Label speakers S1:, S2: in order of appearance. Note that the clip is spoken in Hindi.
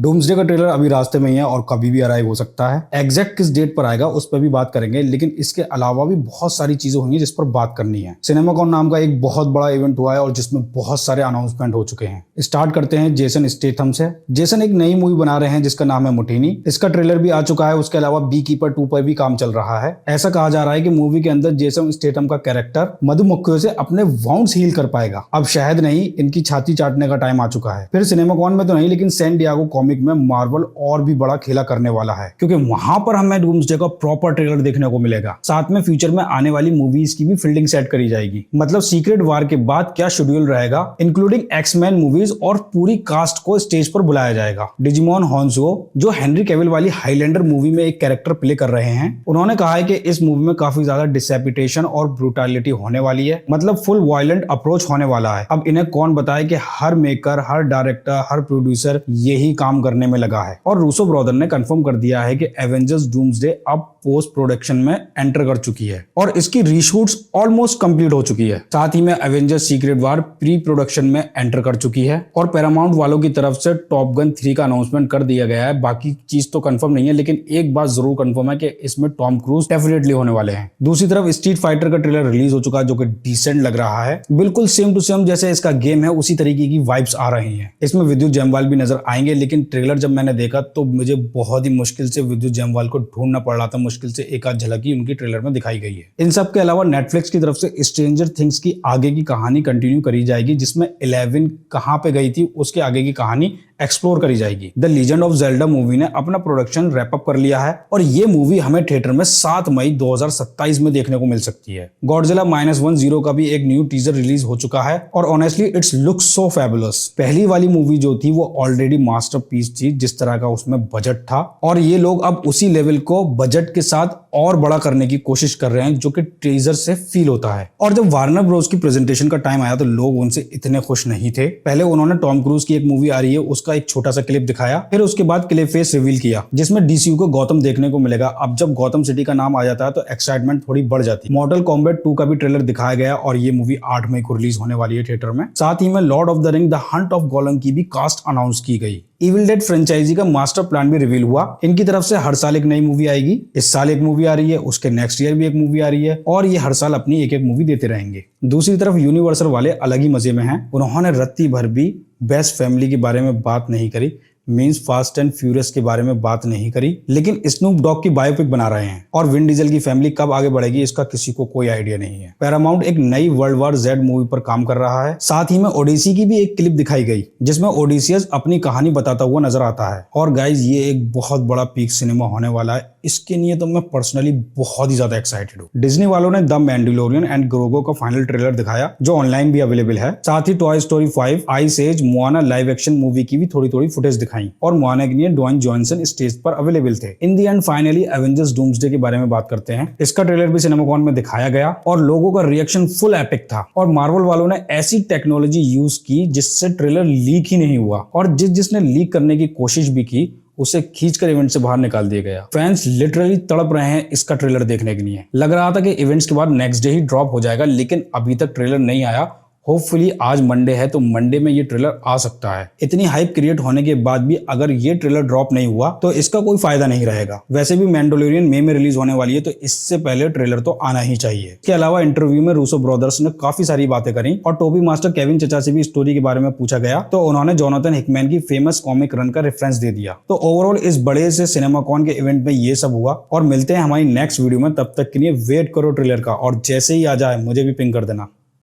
S1: डूम्सडे का ट्रेलर अभी रास्ते में ही है और कभी भी अराइव हो सकता है। एग्जैक्ट किस डेट पर आएगा उस पर भी बात करेंगे, लेकिन इसके अलावा भी बहुत सारी चीजें होंगी जिस पर बात करनी है। सिनेमाकॉन नाम का एक बहुत बड़ा इवेंट हुआ है और जिसमें बहुत सारे अनाउंसमेंट हो चुके हैं। स्टार्ट करते हैं जेसन स्टेथम से। जेसन एक नई मूवी बना रहे हैं जिसका नाम है मुठीनी। इसका ट्रेलर भी आ चुका है। उसके अलावा बी कीपर 2 पर भी काम चल रहा है। ऐसा कहा जा रहा है कि मूवी के अंदर जेसन स्टेथम का कैरेक्टर मधुमक्खियों से अपने वाउंड्स हील कर पाएगा। अब शायद नहीं, इनकी छाती चाटने का टाइम आ चुका है। फिर सिनेमाकॉन में तो नहीं, लेकिन सैन डिएगो कॉमिक में मार्वल और भी बड़ा खेला करने वाला है, क्योंकि वहां पर हमें डूम्सडे का प्रॉपर ट्रेलर देखने को मिलेगा। साथ में फ्यूचर में आने वाली मूवीज की भी फील्डिंग सेट करी जाएगी। मतलब सीक्रेट वार के बाद क्या शेड्यूल रहेगा, इंक्लूडिंग एक्समैन मूवीज, और पूरी कास्ट को स्टेज पर बुलाया जाएगा। डिजिमॉन हॉन्सो, जो हेनरी कैविल वाली हाईलैंडर मूवी में एक कैरेक्टर प्ले कर रहे हैं, उन्होंने कहा है कि इस मूवी में काफी ज्यादा डिसैपिटेशन और ब्रूटैलिटी होने वाली है। मतलब फुल वायलेंट अप्रोच होने वाला है। अब इन्हें कौन बताए कि हर मेकर, हर डायरेक्टर, हर प्रोड्यूसर यही काम करने में लगा है। और रूसो ब्रदर ने कंफर्म कर दिया है कि एवेंजर्स डूम्सडे अब पोस्ट प्रोडक्शन में एंटर कर चुकी है और इसकी रीशूट्स ऑलमोस्ट कंप्लीट हो चुकी है। साथ ही में एवेंजर्स सीक्रेट वार प्री प्रोडक्शन में एंटर कर चुकी है और पैरामाउंट वालों की तरफ से टॉप गन 3 का अनाउंसमेंट कर दिया गया है। बाकी चीज तो कंफर्म नहीं है, लेकिन एक बात जरूर कंफर्म है कि इसमें टॉम क्रूज डेफिनेटली होने वाले हैं। दूसरी तरफ स्ट्रीट फाइटर का ट्रेलर रिलीज हो चुका है, जो कि डिसेंट लग रहा है। बिल्कुल सेम टू सेम जैसे इसका गेम है, उसी तरीके की वाइब्स आ रही हैं। इसमें विद्युत जयसवाल भी नजर आएंगे, लेकिन ट्रेलर जब मैंने देखा तो मुझे बहुत ही मुश्किल से विद्युत जयसवाल को ढूंढना पड़ रहा था। मुश्किल से एक आध झलक ही उनकी ट्रेलर में दिखाई गई है। इन सब के अलावा नेटफ्लिक्स की तरफ से स्ट्रेंजर थिंग्स की आगे की कहानी कंटिन्यू करी जाएगी, जिसमें 11 कहां पे गई थी उसके आगे की कहानी एक्सप्लोर करी जाएगी। The legend of Zelda movie ने अपना प्रोडक्शन रैप अप कर लिया है और ये मूवी हमें थिएटर में 7 मई 2027 में देखने को मिल सकती है। गॉडजिला -10 का भी एक न्यू टीजर रिलीज हो चुका है और honestly it's looks so fabulous. पहली वाली मूवी जो थी वो ऑलरेडी मास्टरपीस थी, जिस तरह का उसमें बजट था, और ये लोग अब उसी लेवल को बजट के साथ और बड़ा करने की कोशिश कर रहे हैं, जो कि टीजर से फील होता है। और जब वार्नर ब्रोस की प्रेजेंटेशन का टाइम आया तो लोग उनसे इतने खुश नहीं थे। पहले उन्होंने टॉम क्रूज की एक मूवी आ रही है उसका एक छोटा सा क्लिप दिखाया, फिर उसके बाद क्लिप फेस रिवील किया, जिसमें डीसीयू को गौतम देखने को मिलेगा। अब जब गौतम सिटी का नाम आ जाता है तो एक्साइटमेंट थोड़ी बढ़ जाती है। मॉर्टल कॉम्बैट 2 का भी ट्रेलर दिखाया गया और ये मूवी 8 मई को रिलीज होने वाली है थिएटर में। साथ ही में Lord of the Ring the Hunt of Gollum की भी कास्ट अनाउंस की गई। इविल डेड फ्रेंचाइजी का मास्टर प्लान भी रिवील हुआ। इनकी तरफ से हर साल एक नई मूवी आएगी। इस साल एक मूवी आ रही है, उसके नेक्स्ट ईयर भी एक मूवी आ रही है, और ये हर साल अपनी एक एक मूवी देते रहेंगे। दूसरी तरफ यूनिवर्सल वाले अलग ही मजे में हैं। उन्होंने रत्ती भर भी बेस्ट फैमिली के बारे में बात नहीं करी, मींस फास्ट एंड फ्यूरियस के बारे में बात नहीं करी, लेकिन स्नूप डॉग की बायोपिक बना रहे हैं। और विन डीजल की फैमिली कब आगे बढ़ेगी इसका किसी को कोई आइडिया नहीं है। पैरामाउंट एक नई वर्ल्ड वार जेड मूवी पर काम कर रहा है। साथ ही में ओडिसी की भी एक क्लिप दिखाई गई, जिसमें ओडिसियस अपनी कहानी बताता हुआ नजर आता है। और गाइज, ये एक बहुत बड़ा पीक सिनेमा होने वाला है। इसके लिए तो मैं पर्सनली बहुत ही ज्यादा एक्साइटेड हूँ। डिज्नी वालों ने द मैंडलोरियन एंड ग्रोगो का फाइनल ट्रेलर दिखाया, जो ऑनलाइन भी अवेलेबल है। साथ ही Toy Story 5, Ice Age, Moana live action movie की भी थोड़ी फुटेज दिखाई, और मोआना के लिए ड्वेन जॉनसन स्टेज पर अवेलेबल थे। In the end finally Avengers Doomsday के बारे में बात करते हैं। इसका ट्रेलर भी सिनेमाकॉन में दिखाया गया और लोगों का रिएक्शन फुल एपिक था। और मार्वल वालों ने ऐसी टेक्नोलॉजी यूज की जिससे ट्रेलर लीक ही नहीं हुआ, और जिसने लीक करने की कोशिश भी की उसे खींचकर इवेंट से बाहर निकाल दिया गया। फैंस लिटरली तड़प रहे हैं इसका ट्रेलर देखने के लिए। लग रहा था कि इवेंट्स के बाद नेक्स्ट डे ही ड्रॉप हो जाएगा, लेकिन अभी तक ट्रेलर नहीं आया। होपफुली आज मंडे है तो मंडे में ये ट्रेलर आ सकता है। इतनी हाइप क्रिएट होने के बाद भी अगर ये ट्रेलर ड्रॉप नहीं हुआ तो इसका कोई फायदा नहीं रहेगा। वैसे भी मैंडलोरियन मई में रिलीज होने वाली है, तो इससे पहले ट्रेलर तो आना ही चाहिए। इसके अलावा इंटरव्यू में रूसो ब्रदर्स ने काफी सारी बातें करी और टोबी मास्टर केविन चचा से भी स्टोरी के बारे में पूछा गया, तो उन्होंने जोनाथन हिकमैन की फेमस कॉमिक रन का रेफरेंस दे दिया। तो ओवरऑल इस बड़े से सिनेमाकॉन के इवेंट में ये सब हुआ, और मिलते हैं हमारी नेक्स्ट वीडियो में। तब तक के लिए वेट करो ट्रेलर का, और जैसे ही आ जाए मुझे भी पिंग कर देना।